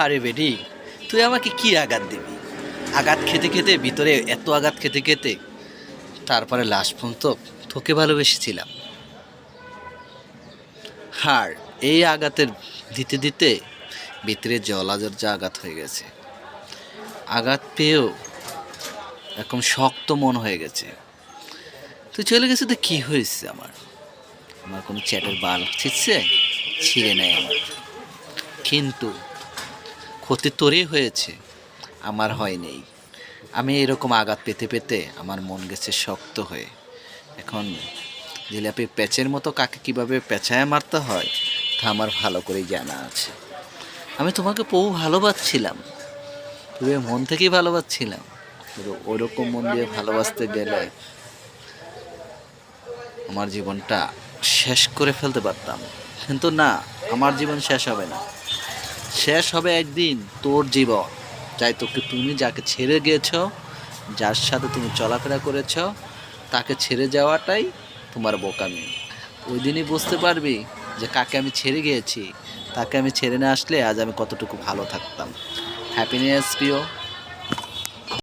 আরে বেডি, তুই আমাকে কি আঘাত দিবি? আঘাত খেতে খেতে ভিতরে এত আঘাত খেতে খেতে তারপরে লাস্ট পর্যন্ত তোকে ভালোবেসেছিলাম। আর এই আঘাতের দিতে দিতে ভিতরে জলাজর্জা আঘাত হয়ে গেছে। আঘাত পেয়েও এখন শক্ত মন হয়ে গেছে। তুই চলে গেছে তো কি হয়েছে? আমার আমার কোনো চ্যাটের বাল ছিঁড়ছে? ছিঁড়ে নেয় আমার, কিন্তু ক্ষতি তোরই হয়েছে, আমার হয় নেই। আমি এরকম আঘাত পেতে পেতে আমার মন গেছে শক্ত হয়ে। এখন জিলাপি প্যাচের মতো কাকে কিভাবে পেঁচায় মারতে হয় তা আমার ভালো করেই জানা আছে। আমি তোমাকে বহু ভালোবাসছিলাম, তবে মন থেকেই ভালোবাসছিলাম। কিন্তু ওরকম মন দিয়ে ভালোবাসতে গেলে আমার জীবনটা শেষ করে ফেলতে পারতাম, কিন্তু না, আমার জীবন শেষ হবে না। শেষ হবে একদিন তোর জীবন। চাই তোকে, তুমি যাকে ছেড়ে গিয়েছো, যার সাথে তুমি চলাফেরা করেছ, তাকে ছেড়ে যাওয়াটাই তোমার বোকামি। ওই দিনই বুঝতে পারবি যে কাকে আমি ছেড়ে গিয়েছি। তাকে আমি ছেড়ে না আসলে আজ আমি কতটুকু ভালো থাকতাম। হ্যাপিনেস প্রিয়।